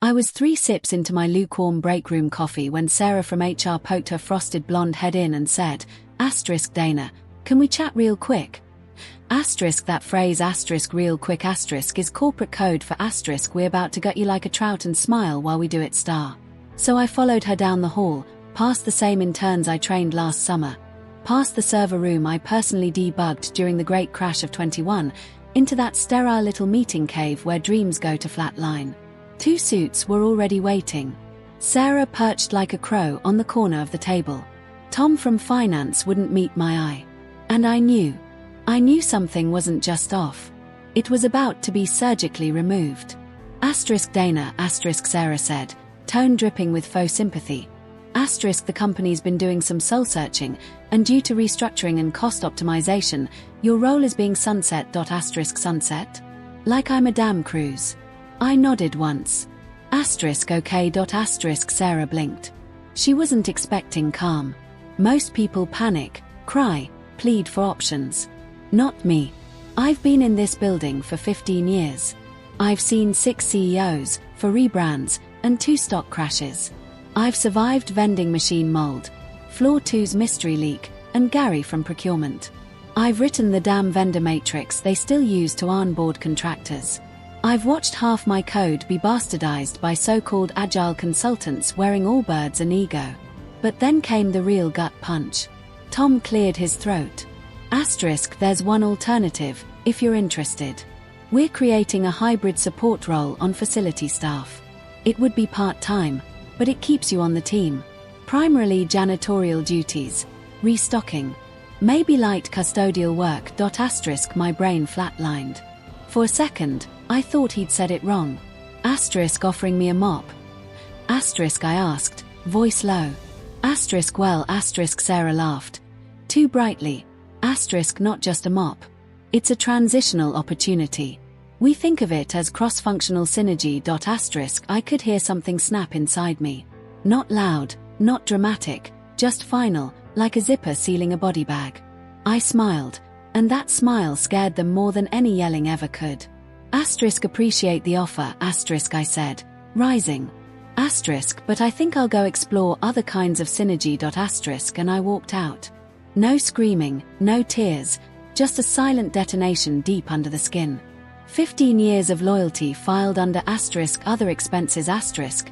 I was 3 sips into my lukewarm break room coffee when Sarah from HR poked her frosted blonde head in and said, "Dana, can we chat real quick?" That phrase real quick is corporate code for we're about to gut you like a trout and smile while we do it star. So I followed her down the hall, past the same interns I trained last summer, past the server room I personally debugged during the great crash of 21, into that sterile little meeting cave where dreams go to flatline. 2 suits were already waiting. Sarah perched like a crow on the corner of the table. Tom from finance wouldn't meet my eye. And I knew something wasn't just off. It was about to be surgically removed. Dana, Sarah said, tone dripping with faux sympathy. The company's been doing some soul searching, and due to restructuring and cost optimization, your role is being sunset. Sunset? Like I'm a damn cruise. I nodded once. Okay. Sarah blinked. She wasn't expecting calm. Most people panic, cry, plead for options. Not me. I've been in this building for 15 years. I've seen 6 CEOs, 4 rebrands, and 2 stock crashes. I've survived vending machine mold, Floor 2's mystery leak, and Gary from procurement. I've written the damn vendor matrix they still use to onboard contractors. I've watched half my code be bastardized by so-called agile consultants wearing Allbirds and ego. But then came the real gut punch. Tom cleared his throat. There's one alternative, if you're interested. We're creating a hybrid support role on facility staff. It would be part-time, but it keeps you on the team. Primarily janitorial duties, restocking, maybe light custodial work. My brain flatlined. For a second, I thought he'd said it wrong. Offering me a mop. I asked, voice low. Well, Sarah laughed. Too brightly. Not just a mop. It's a transitional opportunity. We think of it as cross-functional synergy. I could hear something snap inside me. Not loud, not dramatic, just final, like a zipper sealing a body bag. I smiled, and that smile scared them more than any yelling ever could. Appreciate the offer, I said, rising. But I think I'll go explore other kinds of synergy. And I walked out. No screaming, no tears, just a silent detonation deep under the skin. 15 years of loyalty filed under other expenses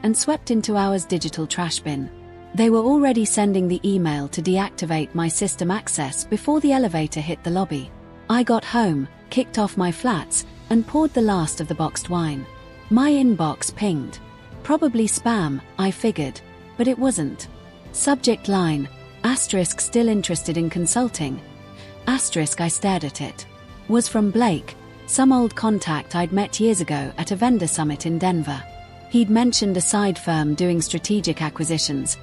and swept into ours digital trash bin. They were already sending the email to deactivate my system access before the elevator hit the lobby. I got home, kicked off my flats, and poured the last of the boxed wine. My inbox pinged. Probably spam, I figured, but it wasn't. Subject line, still interested in consulting. I stared at it. Was from Blake, some old contact I'd met years ago at a vendor summit in Denver. He'd mentioned a side firm doing strategic acquisitions,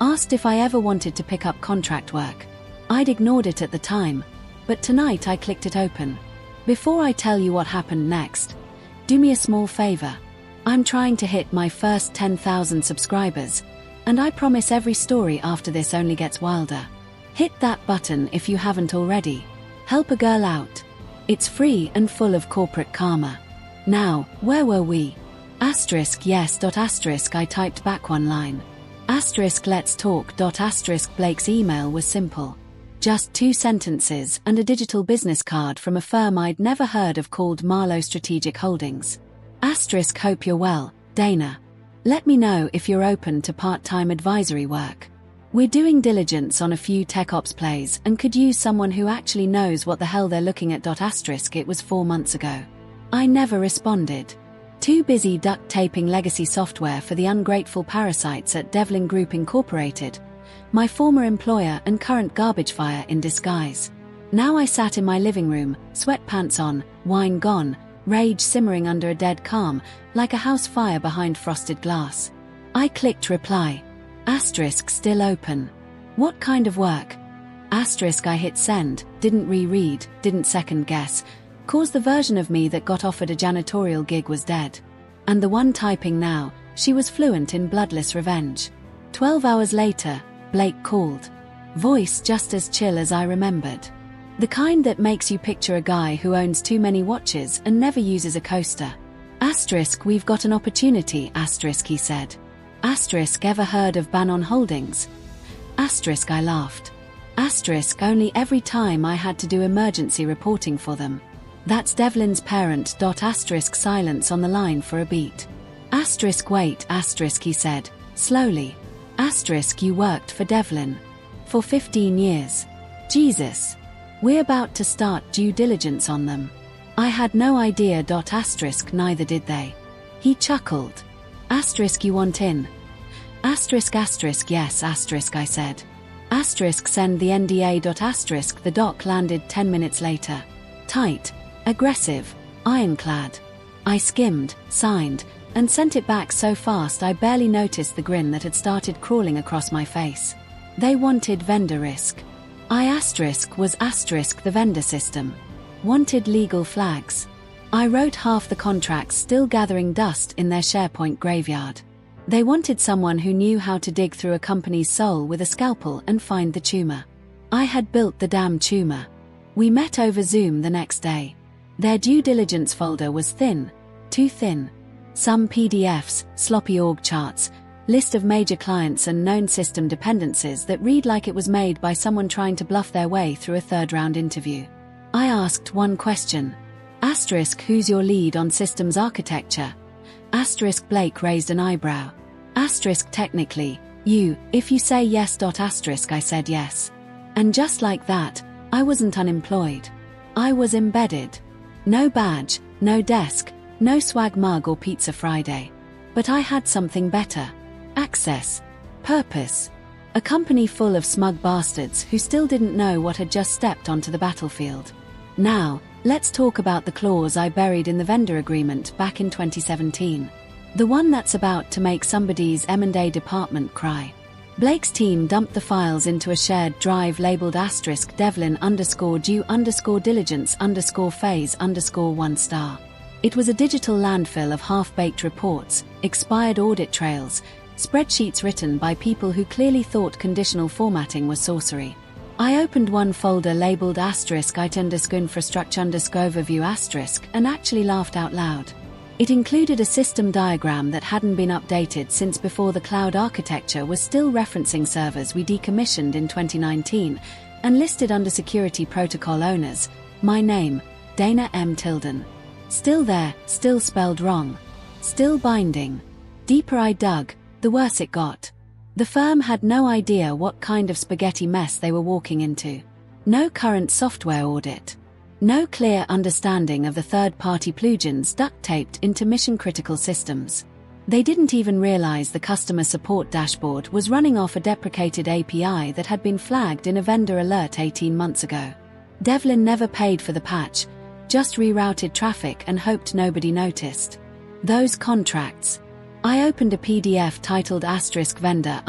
asked if I ever wanted to pick up contract work. I'd ignored it at the time, but tonight I clicked it open. Before I tell you what happened next, do me a small favor. I'm trying to hit my first 10,000 subscribers, and I promise every story after this only gets wilder. Hit that button if you haven't already. Help a girl out. It's free and full of corporate karma. Now, where were we? Yes. I typed back one line. Let's talk. Blake's email was simple. Just 2 sentences and a digital business card from a firm I'd never heard of called Marlowe Strategic Holdings. Hope you're well, Dana. Let me know if you're open to part-time advisory work. We're doing diligence on a few tech ops plays and could use someone who actually knows what the hell they're looking at. It was 4 months ago. I never responded. Too busy duct taping legacy software for the ungrateful parasites at Devlin Group Incorporated, my former employer and current garbage fire in disguise. Now I sat in my living room, sweatpants on, wine gone, rage simmering under a dead calm, like a house fire behind frosted glass. I clicked reply. Still open. What kind of work? I hit send, didn't reread, didn't second guess, cause the version of me that got offered a janitorial gig was dead. And the one typing now, she was fluent in bloodless revenge. 12 hours later, Blake called. Voice just as chill as I remembered. The kind that makes you picture a guy who owns too many watches and never uses a coaster. Asterisk, we've got an opportunity, asterisk, he said. Asterisk, ever heard of ban on holdings? Asterisk, I laughed. Asterisk, only every time I had to do emergency reporting for them. That's Devlin's parent. Asterisk, silence on the line for a beat. Asterisk, wait, asterisk, he said, slowly. Asterisk, you worked for Devlin for 15 years. Jesus. We're about to start due diligence on them. I had no idea. Asterisk, neither did they. He chuckled. Asterisk, you want in? Asterisk, asterisk, yes, asterisk, I said. Asterisk, send the NDA. Asterisk, the doc landed 10 minutes later. Tight, aggressive, ironclad. I skimmed, signed, and sent it back so fast I barely noticed the grin that had started crawling across my face. They wanted vendor risk. I asterisk was asterisk the vendor system. Wanted legal flags. I wrote half the contracts still gathering dust in their SharePoint graveyard. They wanted someone who knew how to dig through a company's soul with a scalpel and find the tumor. I had built the damn tumor. We met over Zoom the next day. Their due diligence folder was thin, too thin. Some PDFs, sloppy org charts, list of major clients and known system dependencies that read like it was made by someone trying to bluff their way through a third-round interview. I asked one question. Asterisk, who's your lead on systems architecture? Asterisk, Blake raised an eyebrow. Asterisk, technically, you, if you say yes. Asterisk, I said yes. And just like that, I wasn't unemployed. I was embedded. No badge, no desk, no swag mug or Pizza Friday. But I had something better. Access. Purpose. A company full of smug bastards who still didn't know what had just stepped onto the battlefield. Now, let's talk about the clause I buried in the vendor agreement back in 2017. The one that's about to make somebody's M&A department cry. Blake's team dumped the files into a shared drive labeled asterisk Devlin _due diligence phase 1 star. It was a digital landfill of half-baked reports, expired audit trails, spreadsheets written by people who clearly thought conditional formatting was sorcery. I opened one folder labeled asterisk IT infrastructure overview asterisk and actually laughed out loud. It included a system diagram that hadn't been updated since before the cloud architecture was still referencing servers we decommissioned in 2019, and listed under security protocol owners, my name, Dana M. Tilden. Still there, still spelled wrong. Still binding. Deeper I dug, the worse it got. The firm had no idea what kind of spaghetti mess they were walking into. No current software audit. No clear understanding of the third-party plugins duct-taped into mission-critical systems. They didn't even realize the customer support dashboard was running off a deprecated API that had been flagged in a vendor alert 18 months ago. Devlin never paid for the patch, just rerouted traffic and hoped nobody noticed. Those contracts. I opened a PDF titled asterisk vendor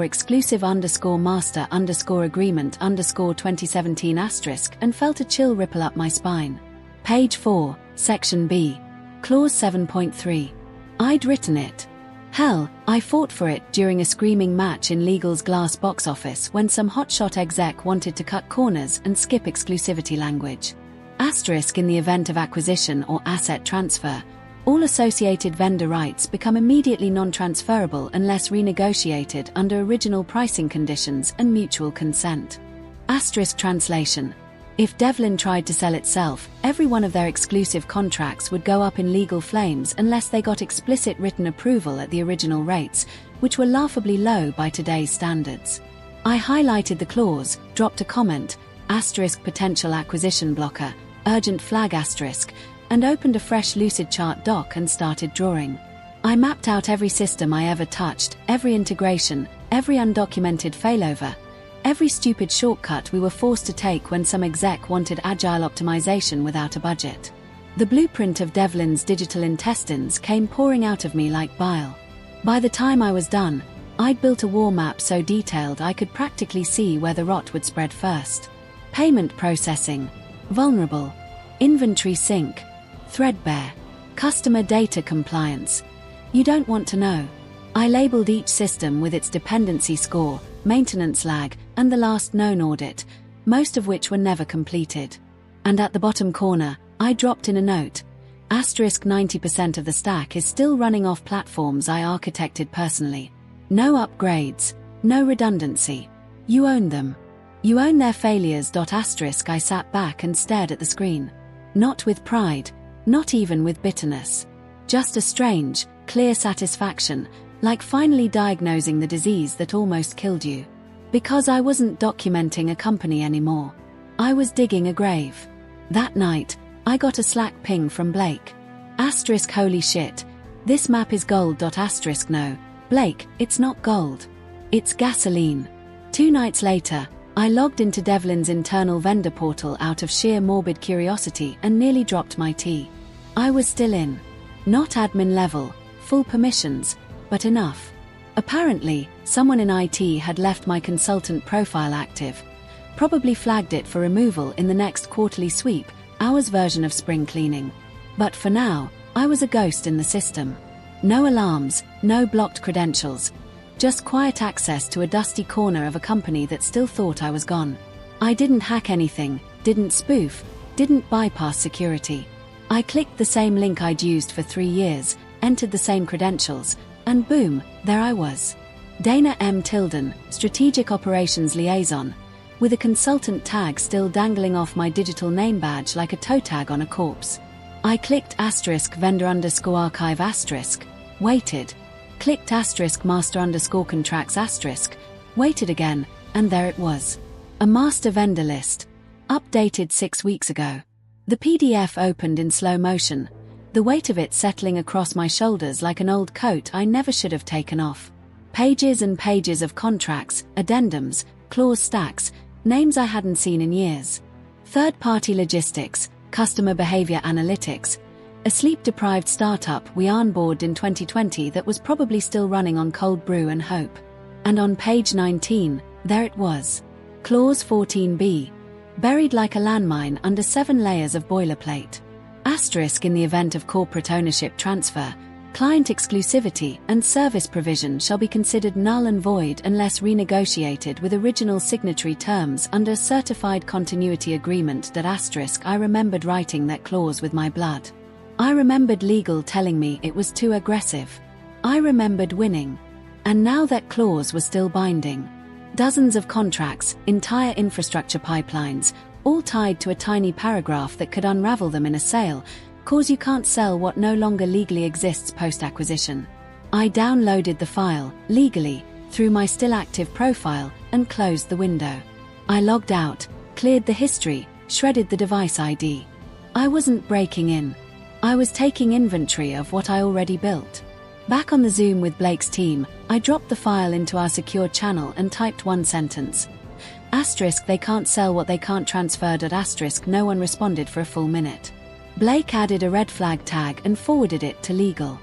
exclusive master agreement 2017 asterisk and felt a chill ripple up my spine. Page 4, Section B. Clause 7.3. I'd written it. Hell, I fought for it during a screaming match in legal's glass box office when some hotshot exec wanted to cut corners and skip exclusivity language. Asterisk in the event of acquisition or asset transfer, all associated vendor rights become immediately non-transferable unless renegotiated under original pricing conditions and mutual consent. Asterisk translation. If Devlin tried to sell itself, every one of their exclusive contracts would go up in legal flames unless they got explicit written approval at the original rates, which were laughably low by today's standards. I highlighted the clause, dropped a comment, asterisk potential acquisition blocker, urgent flag asterisk, and opened a fresh lucid chart doc and started drawing. I mapped out every system I ever touched, every integration, every undocumented failover, every stupid shortcut we were forced to take when some exec wanted agile optimization without a budget. The blueprint of Devlin's digital intestines came pouring out of me like bile. By the time I was done, I'd built a war map so detailed I could practically see where the rot would spread first. Payment processing. Vulnerable. Inventory sync. Threadbare. Customer data compliance. You don't want to know. I labeled each system with its dependency score, maintenance lag, and the last known audit, most of which were never completed. And at the bottom corner, I dropped in a note. Asterisk 90% of the stack is still running off platforms I architected personally. No upgrades, no redundancy. You own them. You own their failures. Asterisk I sat back and stared at the screen. Not with pride, not even with bitterness. Just a strange, clear satisfaction, like finally diagnosing the disease that almost killed you. Because I wasn't documenting a company anymore. I was digging a grave. That night, I got a Slack ping from Blake. Asterisk holy shit, this map is gold. Asterisk no, Blake, it's not gold. It's gasoline. 2 nights later, I logged into Devlin's internal vendor portal out of sheer morbid curiosity and nearly dropped my tea. I was still in. Not admin level, full permissions, but enough. Apparently, someone in IT had left my consultant profile active. Probably flagged it for removal in the next quarterly sweep, ours version of spring cleaning. But for now, I was a ghost in the system. No alarms, no blocked credentials. Just quiet access to a dusty corner of a company that still thought I was gone. I didn't hack anything, didn't spoof, didn't bypass security. I clicked the same link I'd used for 3 years, entered the same credentials, and boom, there I was. Dana M. Tilden, Strategic Operations Liaison, with a consultant tag still dangling off my digital name badge like a toe tag on a corpse. I clicked asterisk vendor underscore archive asterisk, waited. Clicked asterisk master underscore contracts asterisk, waited again, and there it was. A master vendor list. Updated 6 weeks ago. The PDF opened in slow motion, the weight of it settling across my shoulders like an old coat I never should have taken off. Pages and pages of contracts, addendums, clause stacks, names I hadn't seen in years. Third-party logistics, customer behavior analytics, a sleep-deprived startup we onboarded in 2020 that was probably still running on cold brew and hope. And on page 19, there it was. Clause 14b. Buried like a landmine under 7 layers of boilerplate. Asterisk in the event of corporate ownership transfer, client exclusivity and service provision shall be considered null and void unless renegotiated with original signatory terms under a certified continuity agreement. Asterisk I remembered writing that clause with my blood. I remembered legal telling me it was too aggressive. I remembered winning. And now that clause was still binding. Dozens of contracts, entire infrastructure pipelines, all tied to a tiny paragraph that could unravel them in a sale, cause you can't sell what no longer legally exists post-acquisition. I downloaded the file, legally, through my still active profile, and closed the window. I logged out, cleared the history, shredded the device ID. I wasn't breaking in. I was taking inventory of what I already built. Back on the Zoom with Blake's team, I dropped the file into our secure channel and typed one sentence. Asterisk they can't sell what they can't transfer. Asterisk no one responded for a full minute. Blake added a red flag tag and forwarded it to legal.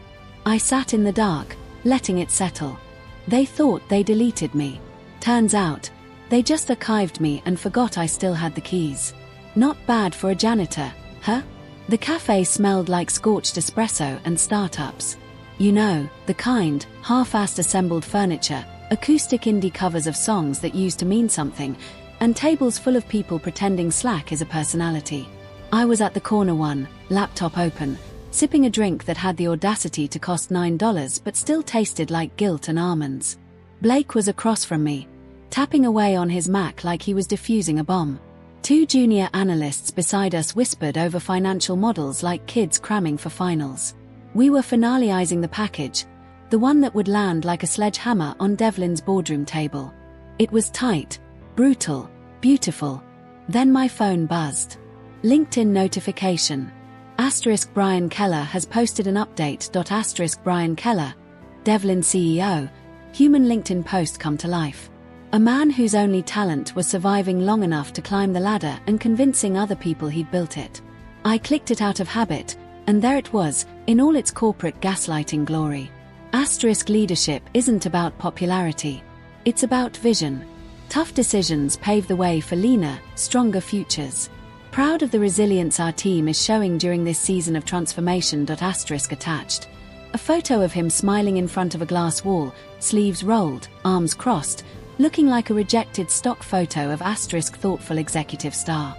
I sat in the dark, letting it settle. They thought they deleted me. Turns out, they just archived me and forgot I still had the keys. Not bad for a janitor, huh? The cafe smelled like scorched espresso and startups. You know, the kind, half-assed assembled furniture, acoustic indie covers of songs that used to mean something, and tables full of people pretending Slack is a personality. I was at the corner one, laptop open, sipping a drink that had the audacity to cost $9 but still tasted like guilt and almonds. Blake was across from me, tapping away on his Mac like he was defusing a bomb. 2 junior analysts beside us whispered over financial models like kids cramming for finals. We were finalizing the package, the one that would land like a sledgehammer on Devlin's boardroom table. It was tight, brutal, beautiful. Then my phone buzzed. LinkedIn notification. Asterisk Brian Keller has posted an update. Asterisk Brian Keller, Devlin CEO, human LinkedIn post come to life. A man whose only talent was surviving long enough to climb the ladder and convincing other people he'd built it. I clicked it out of habit, and there it was, in all its corporate gaslighting glory. Asterisk leadership isn't about popularity. It's about vision. Tough decisions pave the way for leaner, stronger futures. Proud of the resilience our team is showing during this season of transformation. Asterisk attached. A photo of him smiling in front of a glass wall, sleeves rolled, arms crossed, looking like a rejected stock photo of asterisk thoughtful executive star.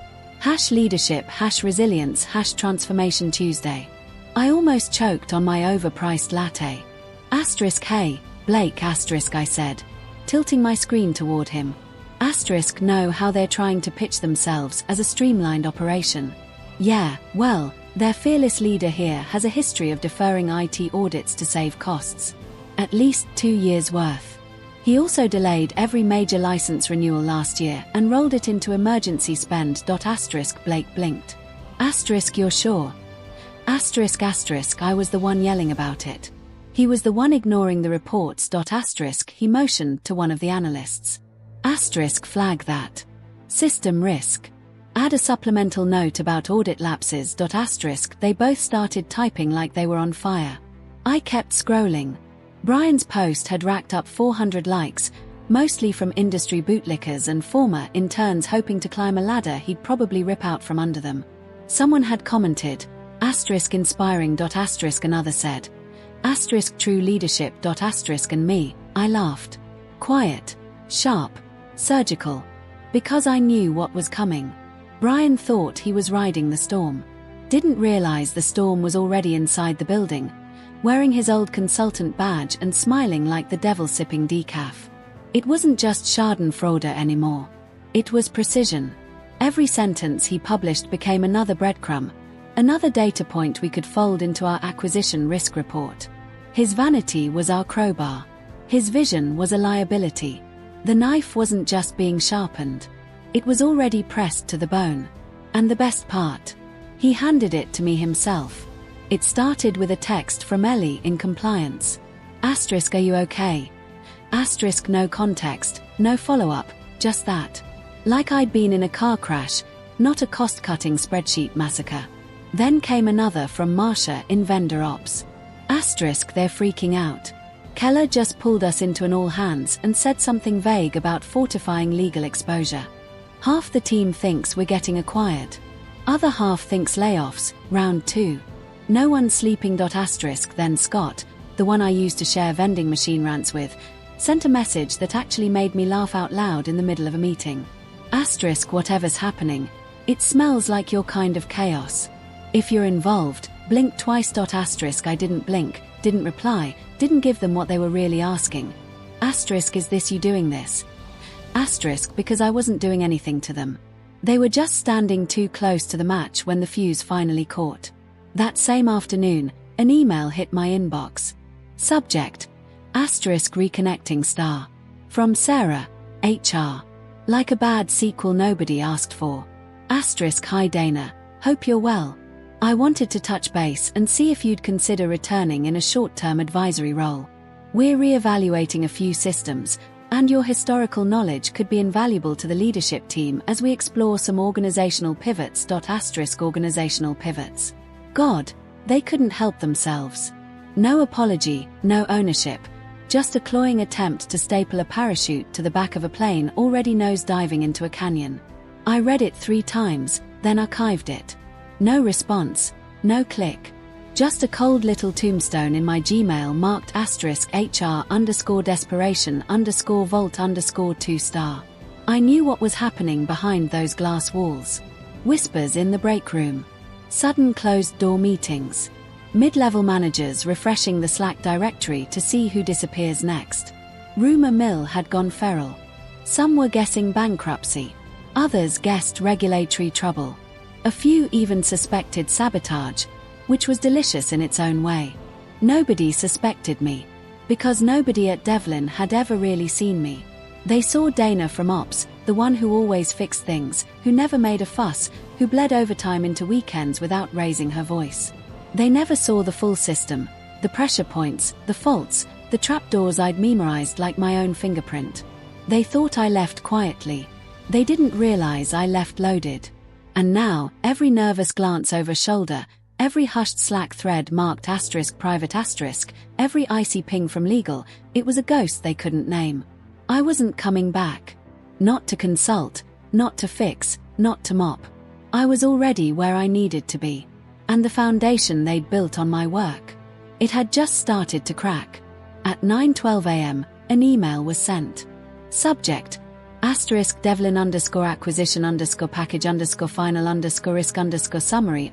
#leadership #resilience #transformation Tuesday. I almost choked on my overpriced latte. Hey, Blake, I said, tilting my screen toward him. Know how they're trying to pitch themselves as a streamlined operation. Yeah, well, their fearless leader here has a history of deferring IT audits to save costs. At least 2 years' worth. He also delayed every major license renewal last year and rolled it into emergency spend. Blake blinked. You're sure? I was the one yelling about it. He was the one ignoring the reports. He motioned to one of the analysts. Flag that. System risk. Add a supplemental note about audit lapses. They both started typing like they were on fire. I kept scrolling. Brian's post had racked up 400 likes, mostly from industry bootlickers and former interns hoping to climb a ladder he'd probably rip out from under them. Someone had commented, inspiring. Another said, true leadership. And me, I laughed. Quiet, sharp, surgical. Because I knew what was coming. Brian thought he was riding the storm. Didn't realize the storm was already inside the building, wearing his old consultant badge and smiling like the devil sipping decaf. It wasn't just schadenfreude anymore. It was precision. Every sentence he published became another breadcrumb, another data point we could fold into our acquisition risk report. His vanity was our crowbar. His vision was a liability. The knife wasn't just being sharpened. It was already pressed to the bone. And the best part? He handed it to me himself. It started with a text from Ellie in compliance. Are you okay? No context, no follow-up, just that. Like I'd been in a car crash, not a cost-cutting spreadsheet massacre. Then came another from Marsha in vendor ops. They're freaking out. Keller just pulled us into an all-hands and said something vague about fortifying legal exposure. Half the team thinks we're getting acquired. Other half thinks layoffs, round 2. No one sleeping. Then Scott, the one I used to share vending machine rants with, sent a message that actually made me laugh out loud in the middle of a meeting. Whatever's happening, it smells like your kind of chaos. If you're involved, blink twice. I didn't blink, didn't reply, didn't give them what they were really asking. Is this you doing this? Because I wasn't doing anything to them. They were just standing too close to the match when the fuse finally caught. That same afternoon, an email hit my inbox. Subject: reconnecting star. From Sarah, HR. Like a bad sequel nobody asked for. Hi Dana, hope you're well. I wanted to touch base and see if you'd consider returning in a short-term advisory role. We're re-evaluating a few systems, and your historical knowledge could be invaluable to the leadership team as we explore some organizational pivots. Organizational pivots. God, they couldn't help themselves. No apology, no ownership, just a cloying attempt to staple a parachute to the back of a plane already nose-diving into a canyon. I read it 3 times, then archived it. No response, no click. Just a cold little tombstone in my Gmail marked HR_desperation_vault_2 *. I knew what was happening behind those glass walls. Whispers in the break room. Sudden closed-door meetings. Mid-level managers refreshing the Slack directory to see who disappears next. Rumor mill had gone feral. Some were guessing bankruptcy. Others guessed regulatory trouble. A few even suspected sabotage, which was delicious in its own way. Nobody suspected me, because nobody at Devlin had ever really seen me. They saw Dana from Ops, the one who always fixed things, who never made a fuss, who bled overtime into weekends without raising her voice. They never saw the full system, the pressure points, the faults, the trapdoors I'd memorized like my own fingerprint. They thought I left quietly. They didn't realize I left loaded. And now, every nervous glance over shoulder, every hushed Slack thread marked *private*, every icy ping from legal, it was a ghost they couldn't name. I wasn't coming back. Not to consult, not to fix, not to mop. I was already where I needed to be. And the foundation they'd built on my work. It had just started to crack. At 9:12 a.m., an email was sent. Subject: Devlin _acquisition _package final risk summary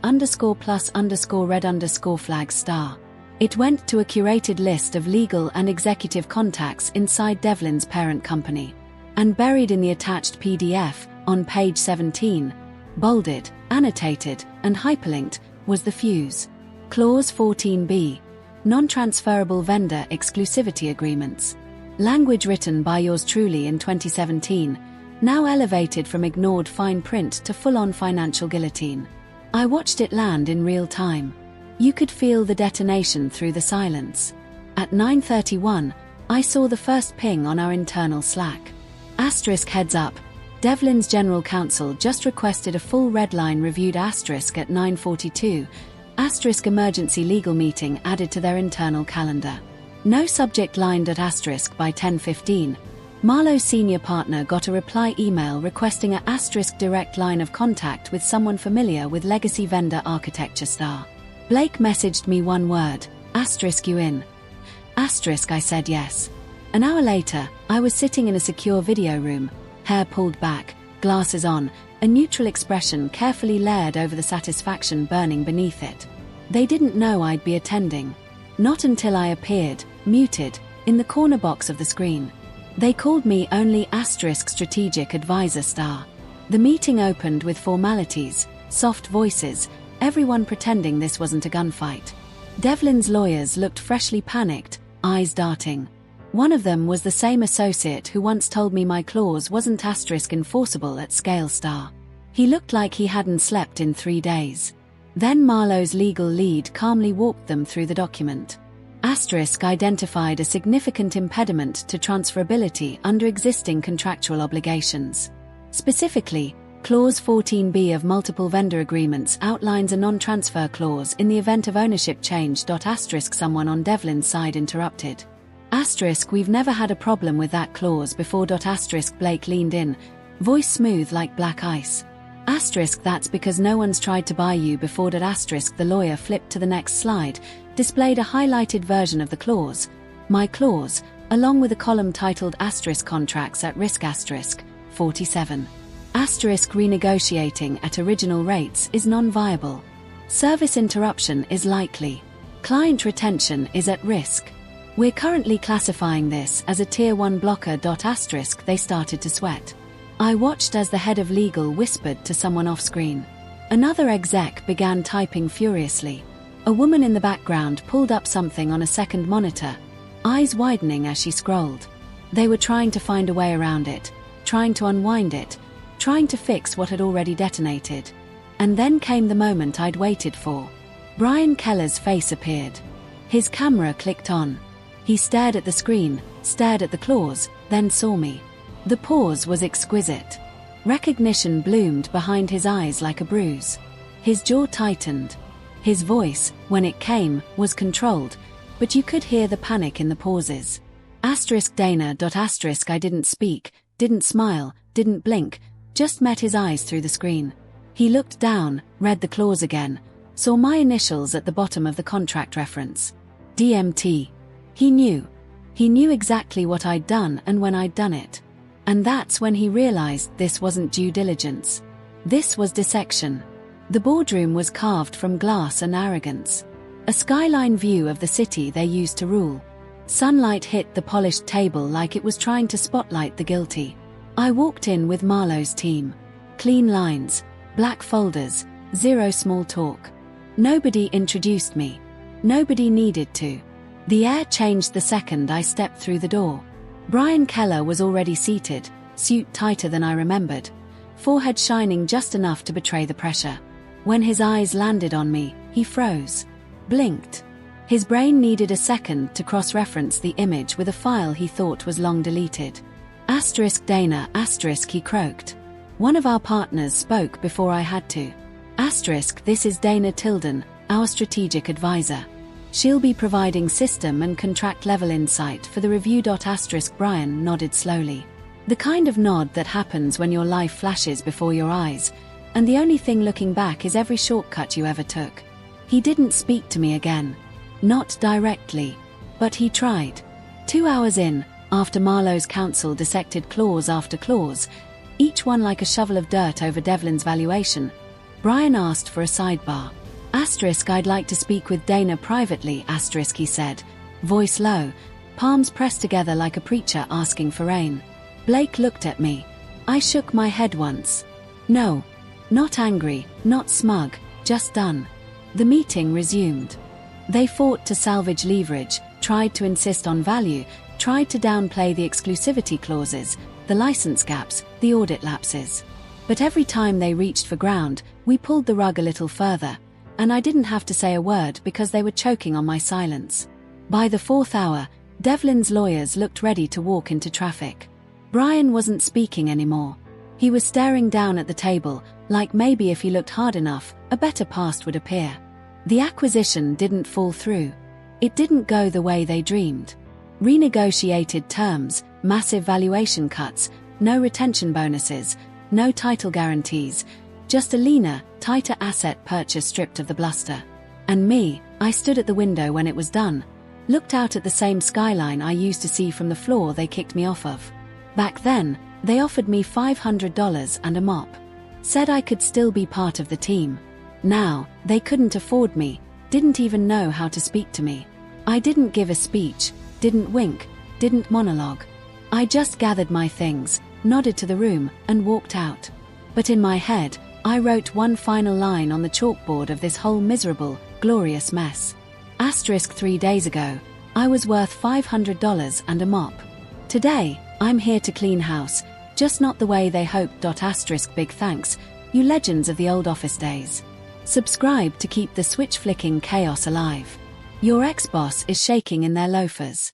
plus red flag star. It went to a curated list of legal and executive contacts inside Devlin's parent company. And buried in the attached PDF, on page 17, bolded, annotated, and hyperlinked, was the fuse. Clause 14b. Non-transferable vendor exclusivity agreements. Language written by yours truly in 2017, now elevated from ignored fine print to full-on financial guillotine. I watched it land in real time. You could feel the detonation through the silence. At 9:31, I saw the first ping on our internal Slack. Heads up. Devlin's general counsel just requested a full red line reviewed at 9:42. Emergency legal meeting added to their internal calendar. No subject lined at by 10:15. Marlowe's senior partner got a reply email requesting a direct line of contact with someone familiar with legacy vendor architecture star. Blake messaged me one word, you in? I said yes. An hour later, I was sitting in a secure video room, hair pulled back, glasses on, a neutral expression carefully layered over the satisfaction burning beneath it. They didn't know I'd be attending. Not until I appeared, muted, in the corner box of the screen. They called me only strategic advisor star. The meeting opened with formalities, soft voices, everyone pretending this wasn't a gunfight. Devlin's lawyers looked freshly panicked, eyes darting. One of them was the same associate who once told me my clause wasn't enforceable at scale star. He looked like he hadn't slept in 3 days. Then Marlowe's legal lead calmly walked them through the document. Identified a significant impediment to transferability under existing contractual obligations. Specifically, Clause 14b of multiple vendor agreements outlines a non-transfer clause in the event of ownership change. Someone on Devlin's side interrupted. We've never had a problem with that clause before. Blake leaned in, voice smooth like black ice. That's because no one's tried to buy you before. The lawyer flipped to the next slide, displayed a highlighted version of the clause, my clause, along with a column titled contracts at risk 47. Renegotiating at original rates is non-viable. Service interruption is likely. Client retention is at risk. We're currently classifying this as a Tier 1 blocker. They started to sweat. I watched as the head of legal whispered to someone off-screen. Another exec began typing furiously. A woman in the background pulled up something on a second monitor, eyes widening as she scrolled. They were trying to find a way around it, trying to unwind it, trying to fix what had already detonated. And then came the moment I'd waited for. Brian Keller's face appeared. His camera clicked on. He stared at the screen, stared at the clause, then saw me. The pause was exquisite. Recognition bloomed behind his eyes like a bruise. His jaw tightened. His voice, when it came, was controlled, but you could hear the panic in the pauses. Dana. I didn't speak, didn't smile, didn't blink, just met his eyes through the screen. He looked down, read the clause again, saw my initials at the bottom of the contract reference. DMT. He knew exactly what I'd done and when I'd done it. And that's when he realized this wasn't due diligence. This was dissection. The boardroom was carved from glass and arrogance. A skyline view of the city they used to rule. Sunlight hit the polished table like it was trying to spotlight the guilty. I walked in with Marlowe's team. Clean lines, black folders, zero small talk. Nobody introduced me. Nobody needed to. The air changed the second I stepped through the door. Brian Keller was already seated, suit tighter than I remembered, forehead shining just enough to betray the pressure. When his eyes landed on me, he froze. Blinked. His brain needed a second to cross-reference the image with a file he thought was long deleted. Dana, he croaked. One of our partners spoke before I had to. This is Dana Tilden, our strategic advisor. She'll be providing system and contract level insight for the review. Brian nodded slowly. The kind of nod that happens when your life flashes before your eyes, and the only thing looking back is every shortcut you ever took. He didn't speak to me again. Not directly. But he tried. 2 hours in, after Marlowe's counsel dissected clause after clause, each one like a shovel of dirt over Devlin's valuation, Brian asked for a sidebar. I'd like to speak with Dana privately, he said, voice low, palms pressed together like a preacher asking for rain. Blake looked at me. I shook my head once. No. Not angry, not smug, just done. The meeting resumed. They fought to salvage leverage, tried to insist on value, tried to downplay the exclusivity clauses, the license gaps, the audit lapses. But every time they reached for ground, we pulled the rug a little further, and I didn't have to say a word because they were choking on my silence. By the 4th hour, Devlin's lawyers looked ready to walk into traffic. Brian wasn't speaking anymore. He was staring down at the table, like maybe if he looked hard enough, a better past would appear. The acquisition didn't fall through. It didn't go the way they dreamed. Renegotiated terms, massive valuation cuts, no retention bonuses, no title guarantees, just a leaner, tighter asset purchase stripped of the bluster. And me, I stood at the window when it was done, looked out at the same skyline I used to see from the floor they kicked me off of. Back then, they offered me $500 and a mop. Said I could still be part of the team. Now, they couldn't afford me, didn't even know how to speak to me. I didn't give a speech, didn't wink, didn't monologue. I just gathered my things, nodded to the room, and walked out. But in my head, I wrote one final line on the chalkboard of this whole miserable, glorious mess. 3 days ago, I was worth $500 and a mop. Today, I'm here to clean house, just not the way they hoped. Big thanks, you legends of the old office days. Subscribe to keep the switch-flicking chaos alive. Your ex-boss is shaking in their loafers.